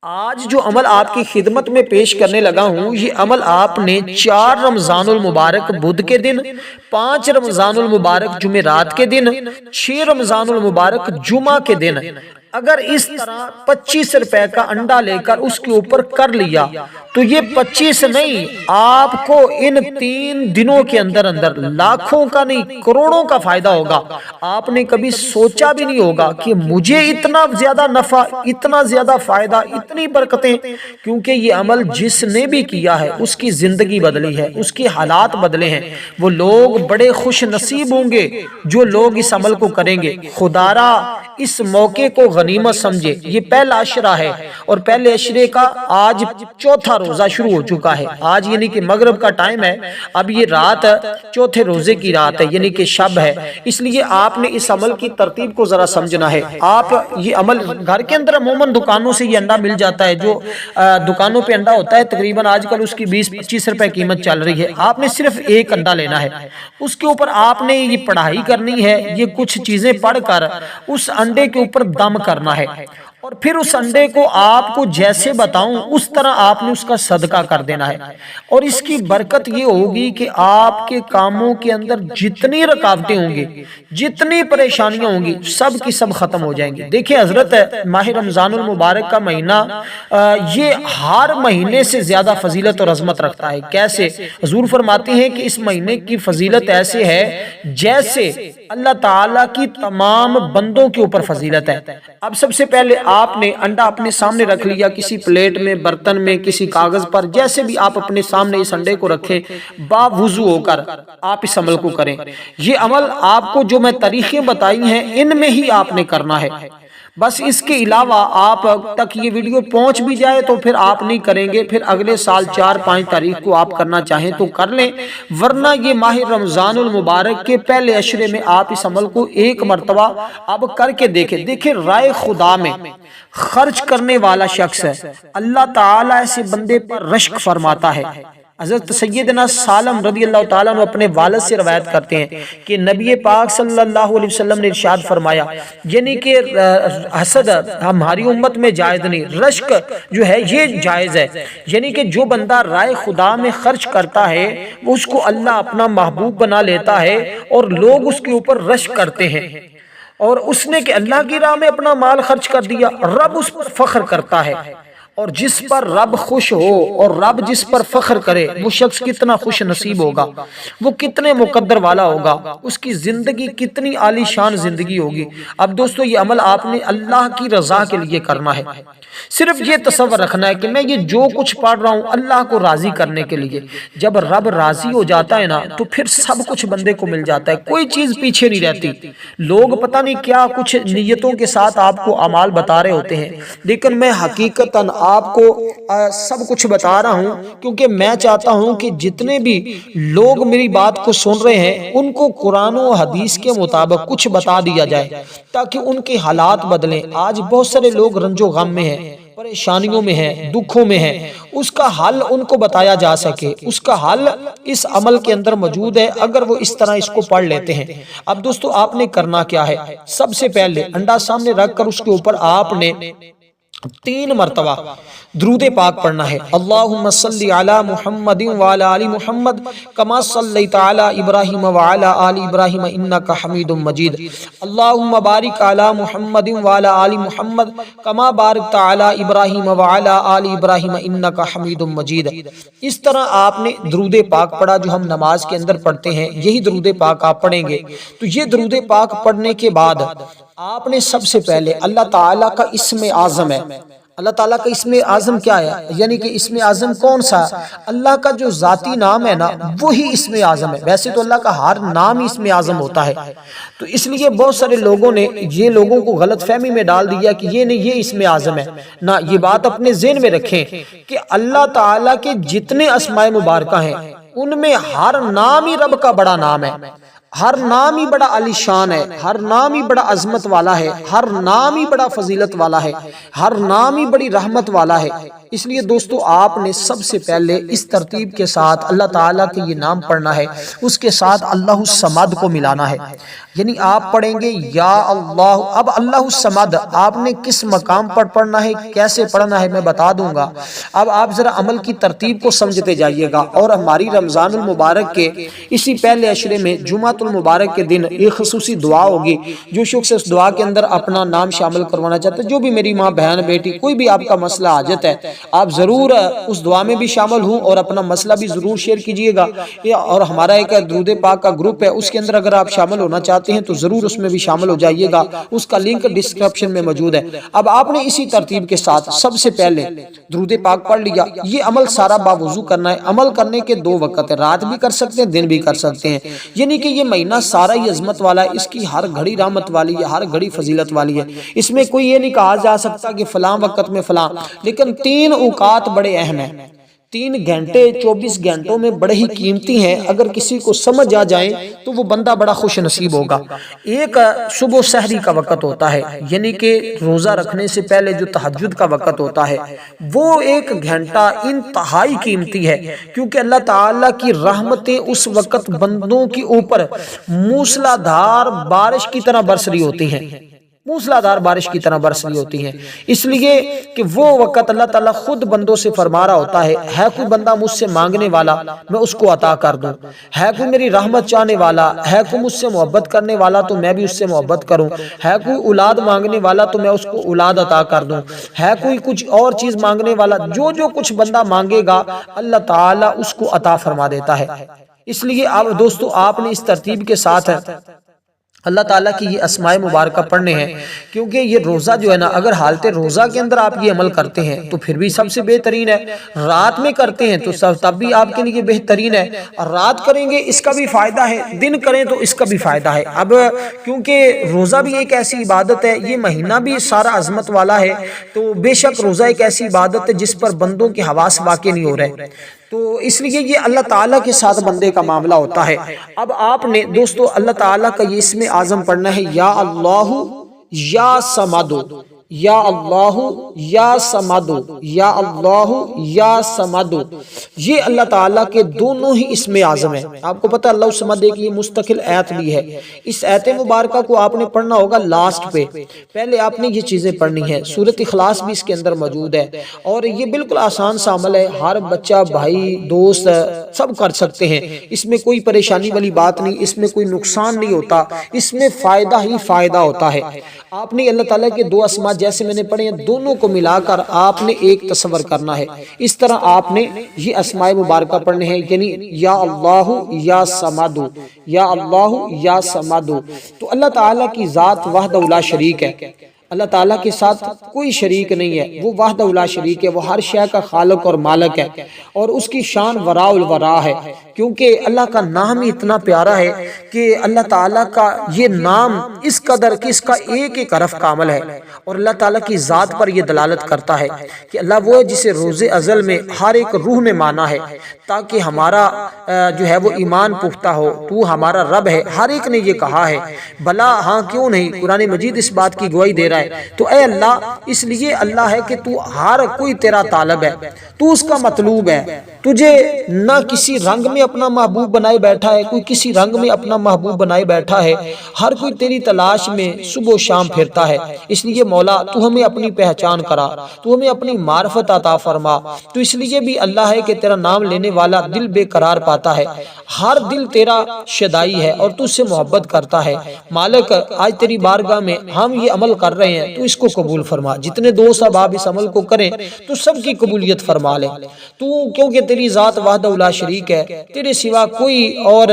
آج جو عمل آپ کی خدمت میں پیش کرنے لگا ہوں، یہ عمل آپ نے 4 رمضان المبارک بدھ کے دن، 5 رمضان المبارک جمعرات کے دن، 6 رمضان المبارک جمعہ کے دن اگر اس طرح 25 روپے کا انڈا لے کر اس کے اوپر کر لیا تو یہ 25 نہیں، آپ کو ان 3 دنوں کے اندر اندر لاکھوں کا نہیں کروڑوں کا فائدہ ہوگا۔ آپ نے کبھی سوچا بھی نہیں ہوگا کہ مجھے اتنا زیادہ نفع، اتنا زیادہ فائدہ، اتنی برکتیں، کیونکہ یہ عمل جس نے بھی کیا ہے اس کی زندگی بدلی ہے، اس کی حالات بدلے ہیں۔ وہ لوگ بڑے خوش نصیب ہوں گے جو لوگ اس عمل کو کریں گے۔ خدارا اس موقع کو غنیمت سمجھے۔ یہ پہلا عشرہ ہے اور پہلے عشرے کا آج چوتھا روزہ شروع ہو چکا ہے۔ آج یعنی کہ مغرب کا ٹائم ہے، اب یہ رات چوتھے روزے کی رات ہے، یعنی کہ شب ہے۔ اس لیے آپ نے اس عمل کی ترتیب کو ذرا سمجھنا ہے۔ آپ یہ عمل گھر کے اندر عموماً دکانوں سے یہ انڈا مل جاتا ہے، جو دکانوں پہ انڈا ہوتا ہے تقریباً آج کل اس کی 20-25 روپے قیمت چل رہی ہے۔ آپ نے صرف ایک انڈا لینا ہے، اس کے اوپر آپ نے یہ پڑھائی کرنی ہے، یہ کچھ چیزیں پڑھ کر اس انڈے کے اوپر دم کرنا ہے، اور پھر اس انڈے کو آپ کو جیسے بتاؤں اس طرح آپ نے اس کا صدقہ کر دینا ہے۔ اور اس کی برکت یہ ہوگی کہ آپ کے کاموں کے اندر جتنی رکاوٹیں ہوں گی، جتنی پریشانیاں ہوں گی، سب کی سب ختم ہو جائیں گی۔ دیکھیں حضرت، ماہ رمضان المبارک کا مہینہ یہ ہر مہینے سے زیادہ فضیلت اور عظمت رکھتا ہے۔ کیسے؟ حضور فرماتے ہیں کہ اس مہینے کی فضیلت ایسے ہے جیسے اللہ تعالیٰ کی تمام بندوں کے اوپر فضیلت ہے۔ اب سب سے پہلے آپ نے انڈا اپنے سامنے رکھ لیا، کسی پلیٹ میں، برتن میں، کسی کاغذ پر، جیسے بھی آپ اپنے سامنے اس انڈے کو رکھیں، باوضو ہو کر آپ اس عمل کو کریں۔ یہ عمل آپ کو جو میں طریقے بتائی ہیں ان میں ہی آپ نے کرنا ہے۔ بس اس کے علاوہ آپ تک یہ ویڈیو پہنچ بھی جائے تو پھر آپ نہیں کریں گے، پھر اگلے سال 4-5 تاریخ کو آپ کرنا چاہیں تو کر لیں، ورنہ یہ ماہ رمضان المبارک کے پہلے عشرے میں آپ اس عمل کو ایک مرتبہ اب کر کے دیکھیں۔ دیکھیں رائے خدا میں خرچ کرنے والا شخص ہے، اللہ تعالیٰ ایسے بندے پر رشک فرماتا ہے۔ حضرت سیدنا سالم رضی اللہ تعالیٰ عنہ اپنے والد سے روایت کرتے ہیں کہ نبی پاک صلی اللہ علیہ وسلم نے ارشاد فرمایا، یعنی کہ حسد ہماری امت میں جائز نہیں، رشک جو ہے یہ جائز ہے۔ یعنی کہ جو بندہ رائے خدا میں خرچ کرتا ہے وہ اس کو اللہ اپنا محبوب بنا لیتا ہے، اور لوگ اس کے اوپر رشک کرتے ہیں، اور اس نے کہ اللہ کی راہ میں اپنا مال خرچ کر دیا، رب اس پر فخر کرتا ہے۔ اور جس پر رب خوش ہو اور رب جس پر فخر کرے وہ شخص کتنا خوش نصیب ہوگا، وہ کتنے مقدر والا ہوگا، اس کی زندگی کتنی عالی شان زندگی ہوگی۔ اب دوستو یہ عمل آپ نے اللہ کی رضا کے لیے کرنا ہے۔ صرف یہ تصور رکھنا ہے کہ میں یہ جو کچھ پڑھ رہا ہوں اللہ کو راضی کرنے کے لیے۔ جب رب راضی ہو جاتا ہے نا تو پھر سب کچھ بندے کو مل جاتا ہے، کوئی چیز پیچھے نہیں رہتی۔ لوگ پتہ نہیں کیا کچھ نیتوں کے ساتھ آپ کو اعمال بتا رہے ہوتے ہیں، لیکن میں حقیقتاً آپ کو سب کچھ بتا رہا ہوں کیونکہ میں چاہتا ہوں کہ جتنے بھی لوگ میری بات کو سن رہے ہیں ان کو قرآن و حدیث کے مطابق کچھ بتا دیا جائے تاکہ ان کے حالات بدلیں۔ آج بہت سارے لوگ رنج و غم میں ہیں، پریشانیوں میں ہیں، دکھوں میں ہیں، اس کا حل ان کو بتایا جا سکے، اس کا حل اس عمل کے اندر موجود ہے اگر وہ اس طرح اس کو پڑھ لیتے ہیں۔ اب دوستو آپ نے کرنا کیا ہے؟ سب سے پہلے انڈا سامنے رکھ کر اس کے اوپر آپ نے 3 مرتبہ درود پاک پڑھنا ہے۔ اللہم صلی علی محمد وعلی آل محمد کما صلیت علی ابراہیم وعلی آل ابراہیم انک حمید مجید۔ اللہم بارک علی محمد وعلی آل محمد کما بارکت علی ابراہیم وعلی آل ابراہیم انک حمید مجید۔ اس طرح آپ نے درود پاک پڑھا جو ہم نماز کے اندر پڑھتے ہیں، یہی درود پاک آپ پڑھیں گے۔ تو یہ درود پاک پڑھنے کے بعد آپ نے سب سے پہلے اللہ تعالیٰ کا اسم اعظم ہے۔ اللہ تعالیٰ کا اسم اعظم کیا ہے؟ یعنی کہ اسم اعظم کون سا؟ اللہ کا جو ذاتی نام ہے نا وہی اسم اعظم ہے۔ ویسے تو اللہ کا ہر نام ہی اسم اعظم ہوتا ہے، تو اس لیے بہت سارے لوگوں نے یہ لوگوں کو غلط فہمی میں ڈال دیا کہ یہ نہیں، یہ اسم اعظم ہے۔ نہ، یہ بات اپنے ذہن میں رکھیں کہ اللہ تعالیٰ کے جتنے اسماء مبارکہ ہیں ان میں ہر نام ہی رب کا بڑا نام ہے، ہر نام ہی بڑا علی شان ہے، ہر نام ہی بڑا عظمت والا ہے، ہر نام ہی بڑا فضیلت والا ہے، ہر نام ہی بڑی رحمت والا ہے۔ اس لیے دوستو آپ نے سب سے پہلے اس ترتیب کے ساتھ اللہ تعالیٰ کے یہ نام پڑھنا ہے، اس کے ساتھ اللہ الصمد کو ملانا ہے، یعنی آپ پڑھیں گے یا اللہ۔ اب اللہ الصمد آپ نے کس مقام پر پڑھنا ہے، کیسے پڑھنا ہے میں بتا دوں گا۔ اب آپ ذرا عمل کی ترتیب کو سمجھتے جائیے گا، اور ہماری رمضان المبارک کے اسی پہلے عشرے میں جمعۃ المبارک کے دن ایک خصوصی دعا ہوگی، جو شخص اس دعا کے اندر اپنا نام شامل کروانا چاہتے ہیں، جو بھی میری ماں بہن بیٹی کوئی بھی آپ کا مسئلہ حاجت ہے، آپ ضرور اس دعا میں بھی شامل ہوں اور اپنا مسئلہ بھی ضرور شیئر کیجئے گا۔ اور ہمارا ایک درود پاک کا گروپ ہے، اس کے اندر اگر آپ شامل ہونا چاہتے ہیں تو ضرور اس میں بھی شامل ہو جائیے گا، اس کا لنک ڈسکرپشن میں موجود ہے۔ اب آپ نے اسی ترتیب کے ساتھ سب سے پہلے درود پاک پڑھ لیا۔ یہ عمل سارا باوضو کرنا ہے۔ عمل کرنے کے دو وقت ہیں، رات بھی کر سکتے ہیں، دن بھی کر سکتے ہیں، یعنی کہ یہ مہینہ سارا ہی عظمت والا ہے، اس کی ہر گھڑی رحمت والی ہے، ہر گھڑی فضیلت والی ہے۔ اس میں کوئی یہ نہیں کہا جا سکتا کہ فلاں وقت میں فلاں، لیکن 3 اوقات بڑے اہم ہیں، 3 گھنٹے 24 گھنٹوں میں بڑے ہی قیمتی ہیں۔ اگر کسی کو سمجھ آ جائیں تو وہ بندہ بڑا خوش نصیب ہوگا۔ ایک صبح سحری کا وقت ہوتا ہے، یعنی کہ روزہ رکھنے سے پہلے جو تہجد کا وقت ہوتا ہے، وہ 1 گھنٹہ انتہائی قیمتی ہے، کیونکہ اللہ تعالیٰ کی رحمتیں اس وقت بندوں کے اوپر موسلادھار بارش کی طرح برس رہی ہوتی ہیں، موسلادھار بارش کی طرح برس رہی ہوتی ہیں، اس لیے کہ وہ وقت اللہ تعالیٰ خود بندوں سے فرما رہا ہوتا ہے کوئی بندہ مجھ سے مانگنے والا میں اس کو عطا کر دوں، ہے کوئی میری رحمت چاہنے والا، ہے کوئی مجھ سے محبت کرنے والا تو میں بھی اس سے محبت کروں، ہے کوئی اولاد مانگنے والا تو میں اس کو اولاد عطا کر دوں، ہے کوئی کچھ اور چیز مانگنے والا، جو کچھ بندہ مانگے گا اللہ تعالیٰ اس کو عطا فرما دیتا ہے۔ اس لیے دوستو آپ نے اس ترتیب کے ساتھ اللہ تعالیٰ کی یہ اسماء مبارکہ پڑھنے ہیں، کیونکہ یہ روزہ جو ہے نا، اگر حالت روزہ کے اندر آپ یہ عمل کرتے ہیں تو پھر بھی سب سے بہترین ہے، رات میں کرتے ہیں تو تب بھی آپ کے لیے بہترین ہے، اور رات کریں گے اس کا بھی فائدہ ہے، دن کریں تو اس کا بھی فائدہ ہے۔ اب کیونکہ روزہ بھی ایک ایسی عبادت ہے، یہ مہینہ بھی سارا عظمت والا ہے، تو بے شک روزہ ایک ایسی عبادت ہے جس پر بندوں کے حواس واقع نہیں ہو رہے، تو اس لیے یہ اللہ تعالیٰ کے ساتھ بندے کا معاملہ ہوتا ہے۔ اب آپ نے دوستو اللہ تعالیٰ کا یہ اسم اعظم پڑھنا ہے، یا اللہ یا سمد، یا اللہ یا سمد، یا اللہ یا سمد، یہ اللہ تعالیٰ کے دونوں ہی اسم اعظم ہیں۔ آپ کو پتہ اللہ الصمد ایک یہ مستقل آیت بھی ہے، اس آیت مبارکہ کو آپ نے پڑھنا ہوگا لاسٹ پہ، پہلے آپ نے یہ چیزیں پڑھنی ہیں۔ سورۃ اخلاص بھی اس کے اندر موجود ہے، اور یہ بالکل آسان سا عمل ہے، ہر بچہ بھائی دوست سب کر سکتے ہیں، اس میں کوئی پریشانی والی بات نہیں، اس میں کوئی نقصان نہیں ہوتا، اس میں فائدہ ہی فائدہ ہوتا ہے۔ آپ نے اللہ تعالیٰ کے 2 اسماء جیسے میں نے پڑھے ہیں، دونوں کو ملا کر آپ نے ایک تصور کرنا ہے، اس طرح آپ نے یہ اسماء مبارکہ پڑھنے ہیں، یعنی یا اللہ یا سمد، یا اللہ یا سمد۔ تو اللہ تعالیٰ کی ذات وحدہ لا شریک ہے، اللہ تعالیٰ کے ساتھ کوئی شریک نہیں ہے، وہ وحدہ لا شریک ہے، وہ ہر شے کا خالق اور مالک ہے، اور اس کی شان وراء الورا ہے، کیونکہ اللہ کا نام ہی اتنا پیارا ہے کہ اللہ تعالیٰ کا یہ نام اس قدر کہ اس کا ایک ایک حرف کامل ہے، اور اللہ تعالیٰ کی ذات پر یہ دلالت کرتا ہے کہ اللہ وہ ہے جسے روز ازل میں ہر ایک روح نے مانا ہے، تاکہ ہمارا جو ہے وہ ایمان پختہ ہو، تو ہمارا رب ہے، ہر ایک نے یہ کہا ہے، بھلا ہاں کیوں نہیں، قرآن مجید اس بات کی گواہی دے رہا ہے۔ تو اے اللہ، اس لیے اللہ ہے کہ تو ہر کوئی تیرا طالب ہے، تو اس کا مطلوب ہے، تجھے نہ کسی رنگ میں اپنا محبوب بنائے بیٹھا ہے، کوئی کسی رنگ میں اپنا محبوب بنائے بیٹھا ہے، ہر کوئی تیری تلاش میں صبح و شام پھرتا ہے۔ اس لیے مولا تو ہمیں اپنی پہچان کرا، تو ہمیں اپنی معرفت عطا فرما، تو اس لیے بھی اللہ ہے کہ تیرا نام لینے والا دل بے قرار پاتا ہے، ہر دل تیرا شدائی ہے اور تو اس سے محبت کرتا ہے۔ مالک آج تیری بارگاہ میں ہم یہ عمل کر رہے ہیں، تو اس کو قبول فرما، جتنے دوست احباب اس عمل کو کریں تو سب کی قبولیت فرما لے، تو کیونکہ تیری ذات وحدہ لا شریک ہے، تیرے سوا کوئی اور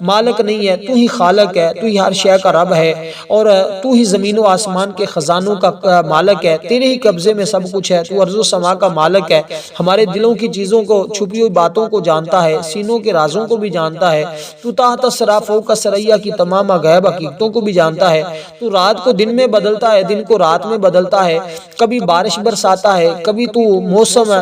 مالک نہیں ہے، تو ہی خالق ہے، تو ہی ہر شے کا رب ہے، اور تو ہی زمین و آسمان کے خزانوں کا مالک ہے، تیرے ہی قبضے میں سب کچھ ہے، تو ارض و سما کا مالک ہے، ہمارے دلوں کی چیزوں کو، چھپی ہوئی باتوں کو جانتا ہے، سینوں کے رازوں کو بھی جانتا ہے، تو تحت الثری فوق الثریا کی تمام غیب حقیقتوں کو بھی جانتا ہے، تو رات کو دن میں بدلتا ہے، دن کو رات میں بدلتا ہے، کبھی بارش برساتا ہے، کبھی تو موسم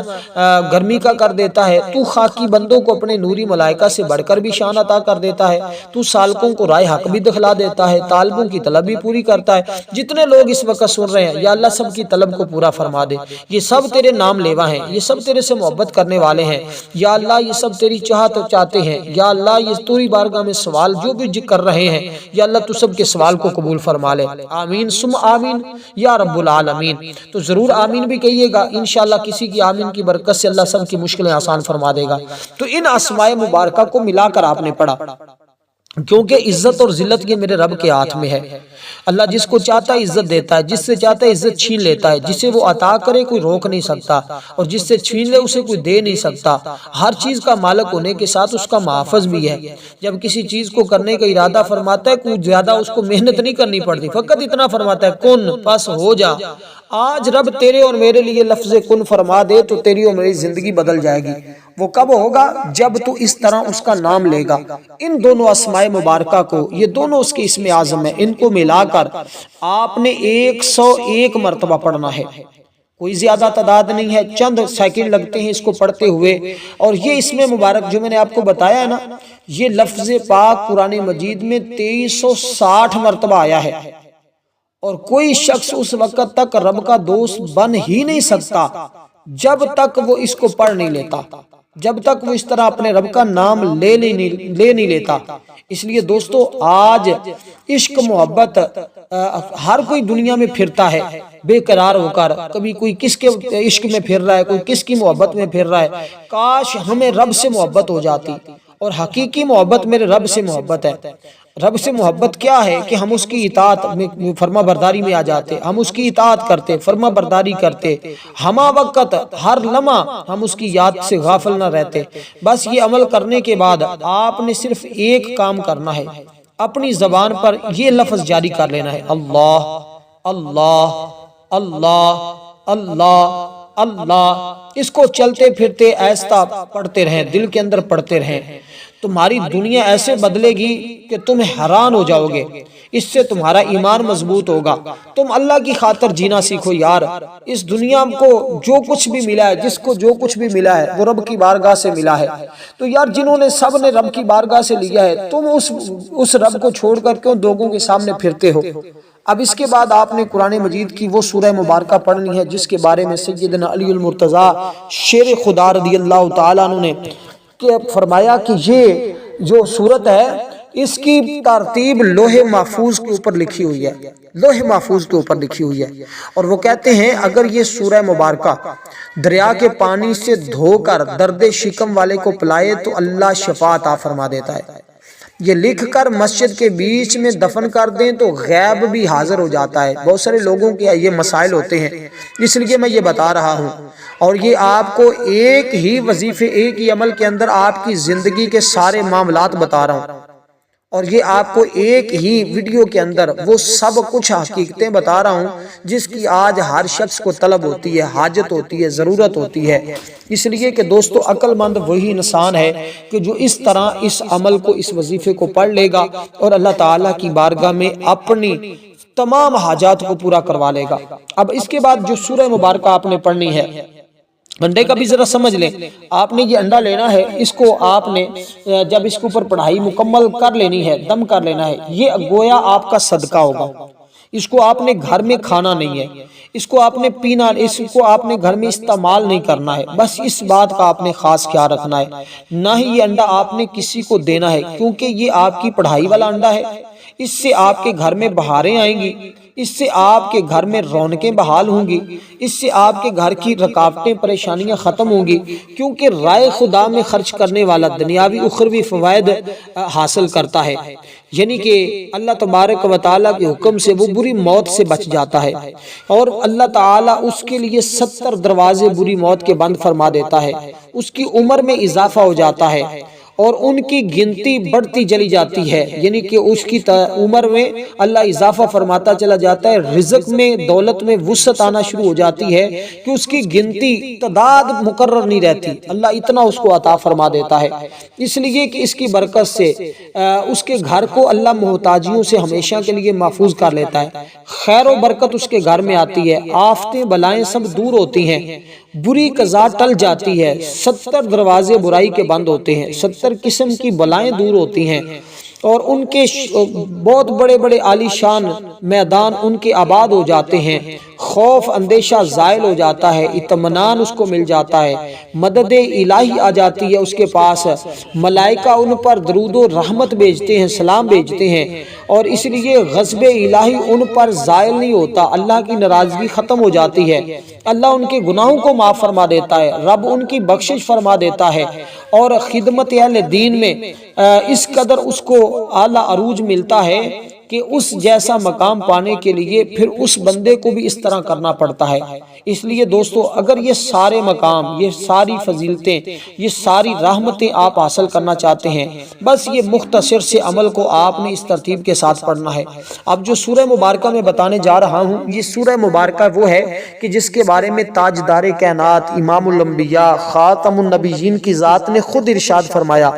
گرمی کا کر دیتا ہے، تو خاکی بندوں کو اپنے نوری ملائکہ ملائکہ سے بڑھ کر بھی شان عطا کر دیتا ہے، تو سالکوں کو رائے حق بھی دکھلا دیتا ہے، طالبوں کی طلب بھی پوری کرتا ہے۔ جتنے لوگ اس وقت سن رہے ہیں یا اللہ سب کی طلب کو پورا فرما دے، یہ سب تیرے نام لیوا ہیں، یہ سب تیرے سے محبت کرنے والے ہیں یا اللہ، یہ سب تیری چاہت چاہتے ہیں یا اللہ، یہ تیری بارگاہ میں سوال جو بھی کر رہے ہیں یا اللہ تو سب کے سوال کو قبول فرما لے، آمین ثم آمین یا رب العالمین۔ تو ضرور آمین بھی کہیے گا، انشاءاللہ کسی کی آمین کی برکت سے اللہ سب کی مشکلیں آسان فرما دے گا۔ تو ان اسماء مبارکہ کو ملا کر آپ نے پڑھا، کیونکہ عزت اور ذلت یہ میرے رب کے ہاتھ میں ہے۔ اللہ جس کو چاہتا ہے عزت دیتا ہے، جس سے چاہتا ہے عزت چھین لیتا ہے، جسے وہ عطا کرے کوئی روک نہیں سکتا، اور جس سے چھین لے اسے کوئی دے نہیں سکتا۔ ہر چیز کا مالک ہونے کے ساتھ اس کا محافظ بھی ہے۔ جب کسی چیز کو کرنے کا ارادہ فرماتا ہے، کوئی زیادہ اس کو محنت نہیں کرنی پڑتی، فقط اتنا فرماتا ہے کن پس ہو جا۔ آج رب تیرے اور میرے لیے لفظ کن فرما دے تو تیری اور میری زندگی بدل جائے گی۔ وہ کب ہوگا؟ جب تو اس طرح اس کا نام لے گا۔ ان دونوں اسماء مبارکہ کو، یہ دونوں اس کے اسم اعظم ہیں، ان کو ملا کر آپ نے 101 مرتبہ پڑھنا ہے۔ کوئی زیادہ تعداد نہیں ہے، چند سیکنڈ لگتے ہیں اس کو پڑھتے ہوئے۔ اور یہ اسم مبارک جو میں نے آپ کو بتایا ہے نا، یہ لفظ پاک قرآن مجید میں 2360 مرتبہ آیا ہے، اور کوئی شخص اس وقت تک رب کا دوست بن ہی نہیں سکتا جب تک وہ اس کو پڑھ نہیں لیتا، جب تک وہ اس طرح اپنے رب کا نام لے نہیں لیتا۔ اس لیے دوستو، آج عشق محبت ہر کوئی دنیا میں پھرتا ہے بے قرار ہو کر، کبھی کوئی کس کے عشق میں پھر رہا ہے، کوئی کس کی محبت میں پھر رہا ہے۔ کاش ہمیں رب سے محبت ہو جاتی، اور حقیقی محبت میرے رب سے محبت ہے۔ رب سے محبت کیا ہے کہ ہم اس کی اطاعت میں، فرما برداری میں آ جاتے، ہم اس کی اطاعت کرتے، فرما برداری کرتے، ہما وقت ہر لمحہ ہم اس کی یاد سے غافل نہ رہتے۔ بس یہ عمل کرنے کے بعد آپ نے صرف ایک کام کرنا ہے، اپنی زبان پر یہ لفظ جاری کر لینا ہے، اللہ اللہ اللہ اللہ اللہ۔ اس کو چلتے پھرتے ایسا پڑھتے رہیں، دل کے اندر پڑھتے رہیں، تمہاری دنیا ایسے بدلے گی کہ تم حیران ہو جاؤ گے۔ اس سے تمہارا ایمان مضبوط ہوگا۔ تم اللہ کی خاطر جینا سیکھو یار۔ اس دنیا کو جو کچھ بھی ملا ہے، جس کو جو کچھ بھی ملا ہے، وہ رب کی بارگاہ سے ملا ہے۔ تو یار جنہوں نے سب نے رب کی بارگاہ سے لیا ہے، تم اس رب کو چھوڑ کر کیوں لوگوں کے سامنے پھرتے ہو؟ اب اس کے بعد آپ نے قرآن مجید کی وہ سورہ مبارکہ پڑھنی ہے جس کے بارے میں سیدنا علی المرتضیٰ شیر خدا رضی اللہ تعالیٰ عنہ نے فرمایا کہ یہ جو سورت ہے، اس کی ترتیب لوح محفوظ کے اوپر لکھی ہوئی ہے، لوح محفوظ کے اوپر لکھی ہوئی ہے۔ اور وہ کہتے ہیں اگر یہ سورہ مبارکہ دریا کے پانی سے دھو کر درد شکم والے کو پلائے تو اللہ شفا عطا فرما دیتا ہے۔ یہ لکھ کر مسجد کے بیچ میں دفن کر دیں تو غیب بھی حاضر ہو جاتا ہے۔ بہت سارے لوگوں کے یہ مسائل ہوتے ہیں، اس لیے میں یہ بتا رہا ہوں، اور یہ آپ کو ایک ہی وظیفے، ایک ہی عمل کے اندر آپ کی زندگی کے سارے معاملات بتا رہا ہوں، اور یہ آپ کو ایک ہی ویڈیو کے اندر وہ سب کچھ حقیقتیں بتا رہا ہوں جس کی آج ہر شخص کو طلب ہوتی ہے، حاجت ہوتی ہے، ضرورت ہوتی ہے۔ اس لیے کہ دوستو، عقل مند وہی انسان ہے کہ جو اس طرح اس عمل کو، اس وظیفے کو پڑھ لے گا اور اللہ تعالیٰ کی بارگاہ میں اپنی تمام حاجات کو پورا کروا لے گا۔ اب اس کے بعد جو سورہ مبارکہ آپ نے پڑھنی ہے، انڈے کا بھی ذرا سمجھ لیں۔ آپ نے یہ انڈا لینا ہے، اس کو آپ نے جب اس کے اوپر پڑھائی مکمل کر لینی ہے، دم کر لینا ہے، یہ گویا آپ کا صدقہ ہوگا۔ اس کو آپ نے گھر میں کھانا نہیں ہے، اس کو آپ نے پینا، اس کو آپ نے گھر میں استعمال نہیں کرنا ہے۔ بس اس بات کا آپ نے خاص خیال رکھنا ہے، نہ ہی یہ انڈا آپ نے کسی کو دینا ہے، کیونکہ یہ آپ کی پڑھائی والا انڈا ہے۔ اس سے آپ کے گھر میں بہاریں آئیں گی، اس سے آپ کے گھر میں رونقیں بحال ہوں گی، اس سے آپ کے گھر کی رکاوٹیں، پریشانیاں ختم ہوں گی، کیونکہ رائے خدا میں خرچ کرنے والا دنیاوی اخروی فوائد حاصل کرتا ہے۔ یعنی کہ اللہ تبارک و تعالیٰ کے حکم سے وہ بری موت سے بچ جاتا ہے، اور اللہ تعالیٰ اس کے لیے 70 دروازے بری موت کے بند فرما دیتا ہے۔ اس کی عمر میں اضافہ ہو جاتا ہے اور ان کی گنتی بڑھتی چلی جاتی ہے، یعنی کہ اس کی عمر میں اللہ اضافہ فرماتا چلا جاتا ہے، رزق میں، دولت میں وسعت آنا شروع ہو جاتی ہے کہ اس کی گنتی، تعداد مقرر نہیں رہتی، اللہ اتنا اس کو عطا فرما دیتا ہے۔ اس لیے کہ اس کی برکت سے اس کے گھر کو اللہ محتاجیوں سے ہمیشہ کے لیے محفوظ کر لیتا ہے، خیر و برکت اس کے گھر میں آتی ہے، آفتیں بلائیں سب دور ہوتی ہیں، بری قضا ٹل جاتی ہے، 70 دروازے برائی کے بند ہوتے ہیں، 70 قسم کی بلائیں دور ہوتی ہیں، اور ان کے بہت بڑے بڑے عالی شان میدان ان کے آباد ہو جاتے ہیں، خوف اندیشہ زائل ہو جاتا ہے، اطمینان اس کو مل جاتا ہے، مدد الہی آ جاتی ہے اس کے پاس، ملائکہ ان پر درود و رحمت بھیجتے ہیں، سلام بھیجتے ہیں، اور اس لیے غضب الہی ان پر زائل نہیں ہوتا، اللہ کی ناراضگی ختم ہو جاتی ہے، اللہ ان کے گناہوں کو معاف فرما دیتا ہے، رب ان کی بخشش فرما دیتا ہے، اور خدمت اہل دین میں اس قدر اس کو اعلیٰ عروج ملتا ہے کہ اس جیسا مقام پانے کے لیے پھر اس بندے کو بھی اس طرح کرنا پڑتا ہے۔ اس لیے دوستو، اگر یہ سارے مقام، یہ ساری فضیلتیں، یہ ساری رحمتیں آپ حاصل کرنا چاہتے ہیں، بس یہ مختصر سے عمل کو آپ نے اس ترتیب کے ساتھ پڑھنا ہے۔ اب جو سورہ مبارکہ میں بتانے جا رہا ہوں، یہ سورہ مبارکہ وہ ہے کہ جس کے بارے میں تاجدار کائنات، امام الانبیاء، خاتم النبیین کی ذات نے خود ارشاد فرمایا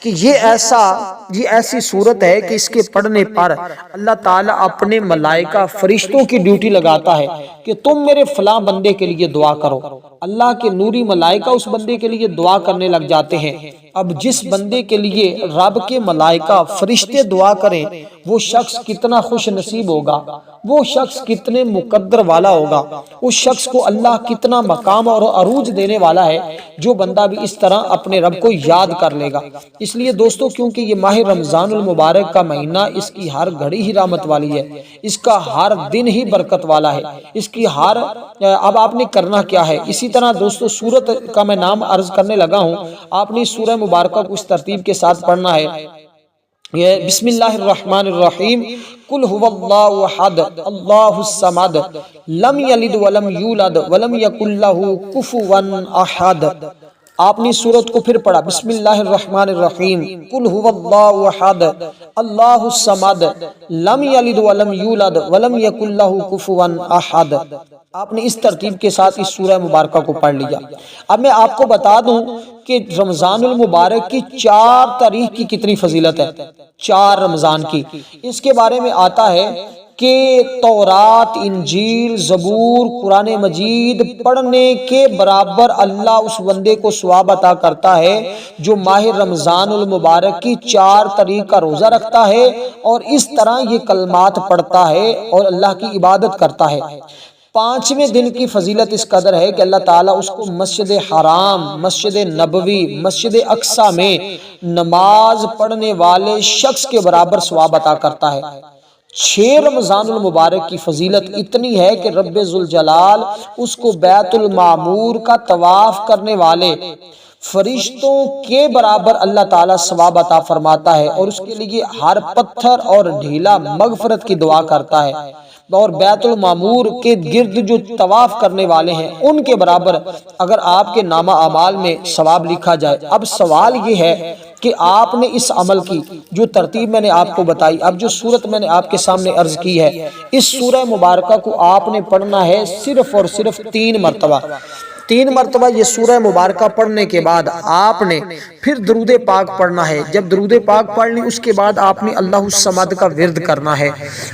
کہ یہ ایسی صورت ہے کہ اس کے پڑھنے پر اللہ تعالیٰ اپنے ملائکہ فرشتوں کی ڈیوٹی لگاتا ہے کہ تم میرے فلاں بندے کے لیے دعا کرو۔ اللہ کے نوری ملائکہ اس بندے کے لیے دعا کرنے لگ جاتے ہیں۔ اب جس بندے کے لیے رب کے ملائکہ فرشتے دعا کریں، وہ شخص کتنا خوش نصیب ہوگا، وہ شخص کتنے مقدر والا ہوگا، اس شخص کو اللہ کتنا مقام اور عروج دینے والا ہے جو بندہ بھی اس طرح اپنے رب کو یاد کر لے گا۔ اس لیے دوستو، کیونکہ یہ ماہ رمضان المبارک کا مہینہ، اس کی ہر گھڑی ہی رحمت والی ہے، اس کا ہر دن ہی برکت والا ہے، اس کی اب آپ نے کرنا کیا ہے؟ اسی طرح دوستو، سورت کا میں نام عرض کرنے لگا ہوں، آپ نے سورہ مبارکہ کو اس ترتیب کے ساتھ پڑھنا ہے۔ بسم اللہ الرحمن الرحیم، قل هو اللہ احد اللہ الصمد لم یلد ولم یولد ولم یکن لہ کفوا احد۔ آپ نے سورت کو پھر پڑھا، بسم اللہ الرحمن الرحیم، قل هو اللہ احد اللہ الصمد لم یلد ولم یولد ولم یکن لہ کفوا احد۔ آپ نے اس ترتیب کے ساتھ اس سورہ مبارکہ کو پڑھ لیا۔ اب میں آپ کو بتا دوں کہ رمضان المبارک کی 4 تاریخ کی کتنی فضیلت ہے۔ 4 رمضان کی، اس کے بارے میں آتا ہے کہ تورات، انجیل، زبور، قرآن مجید پڑھنے کے برابر اللہ اس بندے کو ثواب عطا کرتا ہے جو ماہ رمضان المبارک کی 4 تاریخ کا روزہ رکھتا ہے اور اس طرح یہ کلمات پڑھتا ہے اور اللہ کی عبادت کرتا ہے۔ 5ویں دن کی فضیلت اس قدر ہے کہ اللہ تعالیٰ اس کو مسجد حرام، مسجد نبوی، مسجد اقصی میں نماز پڑھنے والے شخص کے برابر ثواب عطا کرتا ہے۔ 6 رمضان المبارک کی فضیلت اتنی ہے کہ رب ذوالجلال اس کو بیت المعمور کا طواف کرنے والے فرشتوں کے برابر اللہ تعالیٰ ثواب عطا فرماتا ہے، اور اس کے لیے ہر پتھر اور ڈھیلا مغفرت کی دعا کرتا ہے، اور بیت المعمور کے گرد جو طواف کرنے والے ہیں ان کے برابر اگر آپ کے نامہ اعمال میں ثواب لکھا جائے۔ اب سوال یہ ہے کہ آپ نے اس عمل کی جو ترتیب میں نے آپ کو بتائی، اب جو صورت میں نے آپ کے سامنے عرض کی ہے، اس سورہ مبارکہ کو آپ نے پڑھنا ہے صرف اور صرف 3 مرتبہ۔ 3 مرتبہ یہ سورہ مبارکہ پڑھنے کے بعد آپ نے پھر درود پاک پڑھنا ہے۔ جب درود پاک پڑھ لی، اس کے بعد آپ نے اللہ الصمد کا ورد کرنا ہے۔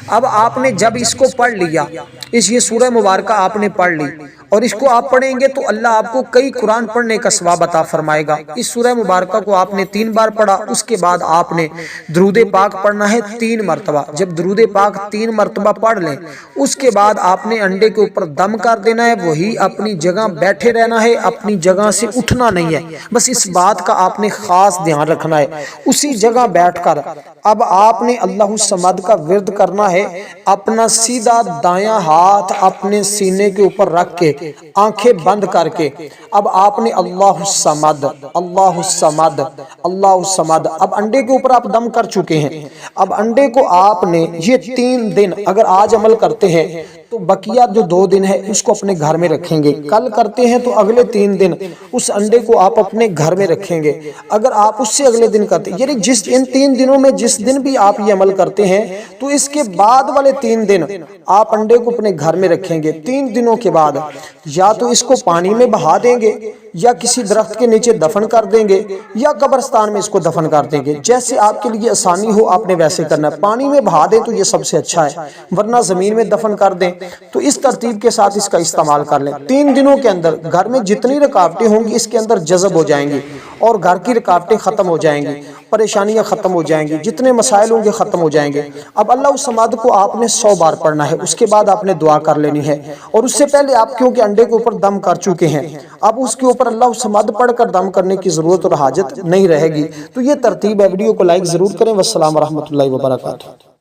اب آپ نے جب اس کو پڑھ لیا، یہ سورہ مبارکہ آپ نے پڑھ لی اور اس کو آپ پڑھیں گے تو اللہ آپ کو کئی قرآن پڑھنے کا ثواب عطا فرمائے گا۔ اس سورہ مبارکہ کو آپ نے 3 بار پڑھا، اس کے بعد آپ نے درود پاک پڑھنا ہے 3 مرتبہ۔ جب درود پاک 3 مرتبہ پڑھ لیں، اس کے بعد آپ نے انڈے کے اوپر دم کر دینا ہے، وہی اپنی جگہ بیٹھے رہنا ہے، اپنی جگہ سے اٹھنا نہیں ہے۔ بس اس بات کا آپ نے خاص دھیان رکھنا ہے، اسی جگہ بیٹھ کر اب آپ نے اللہ الصمد کا ورد کرنا ہے۔ اپنا سیدھا دایاں ہاتھ اپنے سینے کے اوپر رکھ کے، آنکھیں بند کر کے، اب آپ نے اللہ الصمد، اللہ الصمد، اللہ الصمد، اب انڈے کے اوپر آپ دم کر چکے ہیں۔ اب انڈے کو آپ نے یہ 3 دن اگر آج عمل کرتے ہیں تو بقیہ جو 2 دن ہے اس کو اپنے گھر میں رکھیں گے، کل کرتے ہیں تو اگلے 3 دن اس انڈے کو آپ اپنے گھر میں رکھیں گے۔ اگر آپ اس سے اگلے دن کرتے ہیں، یعنی ان 3 دنوں میں جس دن بھی آپ یہ عمل کرتے ہیں تو اس کے بعد والے 3 دن آپ انڈے کو اپنے گھر میں رکھیں گے۔ 3 دنوں کے بعد یا تو اس کو پانی میں بہا دیں گے، یا کسی درخت کے نیچے دفن کر دیں گے، یا قبرستان میں اس کو دفن کر دیں گے۔ جیسے آپ کے لیے آسانی ہو آپ نے ویسے کرنا ہے۔ پانی میں بہا دیں تو یہ سب سے اچھا ہے، ورنہ زمین میں دفن کر دیں تو اس ترتیب کے ساتھ اس کا استعمال کر لیں۔ 3 دنوں کے اندر گھر میں جتنی رکاوٹیں ہوں گی اس کے اندر جذب ہو جائیں گی اور گھر کی رکاوٹیں ختم ہو جائیں گی، پریشانیاں ختم ہو جائیں گی، جتنے مسائل ہوں گے ختم ہو جائیں گے۔ اب اللہ الصمد کو آپ نے 100 بار پڑھنا ہے، اس کے بعد آپ نے دعا کر لینی ہے، اور اس سے پہلے آپ کیونکہ انڈے کے اوپر دم کر چکے ہیں، اب اس کے اوپر اللہ الصمد پڑھ کر دم کرنے کی ضرورت اور حاجت نہیں رہے گی۔ تو یہ ترتیب ہے، ویڈیو کو لائک ضرور کریں۔ والسلام ورحمۃ اللہ وبرکاتہ۔